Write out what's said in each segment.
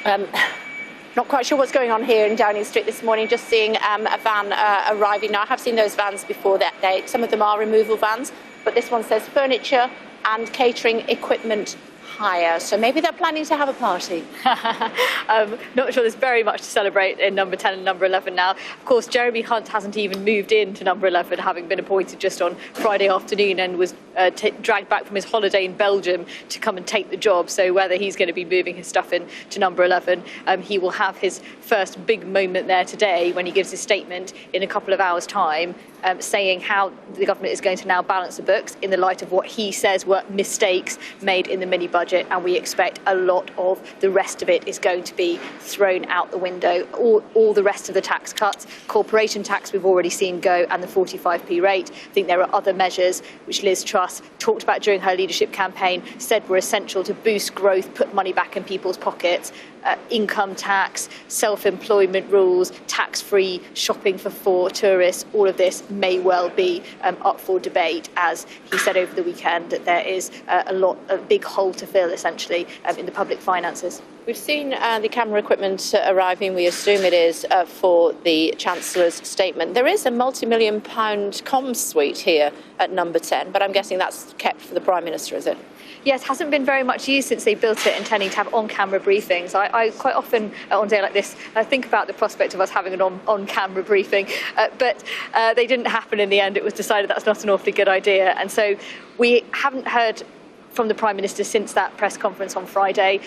Not quite sure what's going on here in Downing Street this morning, just seeing a van arriving. Now, I have seen those vans before. Some of them are removal vans, but this one says furniture and catering equipment hire. So maybe they're planning to have a party. Not sure there's very much to celebrate in number 10 and number 11 now. Of course, Jeremy Hunt hasn't even moved into number 11, having been appointed just on Friday afternoon, and was dragged back from his holiday in Belgium to come and take the job. So whether he's going to be moving his stuff in to number 11, he will have his first big moment there today when he gives his statement in a couple of hours' time, saying how the government is going to now balance the books in the light of what he says were mistakes made in the mini budget, and we expect a lot of the rest of it is going to be thrown out the window. All the rest of the tax cuts, corporation tax we've already seen go, and the 45p rate. I think there are other measures which Liz Truss talked about during her leadership campaign, said were essential to boost growth, put money back in people's pockets. Income tax, self-employment rules, tax-free shopping for tourists, all of this may well be up for debate, as he said over the weekend that there is a big hole to fill, essentially, in the public finances. We've seen the camera equipment arriving. We assume it is for the Chancellor's statement. There is a multi-million-pound comms suite here at number 10, but I'm guessing that's kept for the Prime Minister, is it? Yes, hasn't been very much used since they built it, intending to have on-camera briefings. I quite often, on a day like this, think about the prospect of us having an on-camera briefing, but they didn't happen in the end. It was decided that's not an awfully good idea. And so we haven't heard from the Prime Minister since that press conference on Friday.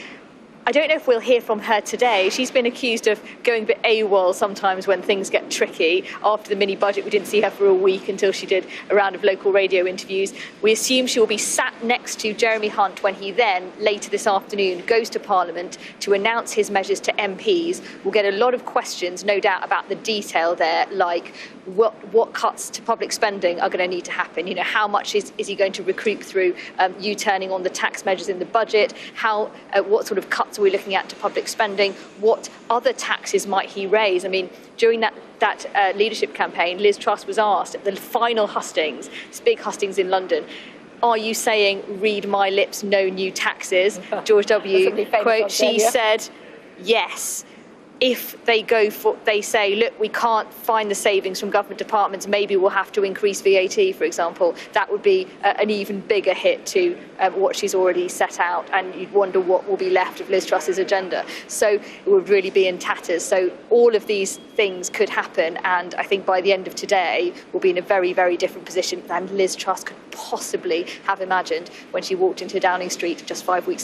I don't know if we'll hear from her today. She's been accused of going a bit AWOL sometimes when things get tricky. After the mini budget, we didn't see her for a week until she did a round of local radio interviews. We assume she will be sat next to Jeremy Hunt when he then, later this afternoon, goes to Parliament to announce his measures to MPs. We'll get a lot of questions, no doubt, about the detail there, like what cuts to public spending are going to need to happen. You know, how much is he going to recoup through U-turning on the tax measures in the budget? What sort of cuts are we looking at to public spending? What other taxes might he raise? I mean, during that leadership campaign, Liz Truss was asked at the final hustings, this big hustings in London, are you saying, read my lips, no new taxes? George W. quote, she said, yes. If they say, look, we can't find the savings from government departments, maybe we'll have to increase VAT, for example, that would be an even bigger hit to what she's already set out, and you'd wonder what will be left of Liz Truss's agenda. So it would really be in tatters. So all of these things could happen, and I think by the end of today, we'll be in a very, very different position than Liz Truss could possibly have imagined when she walked into Downing Street just 5 weeks ago.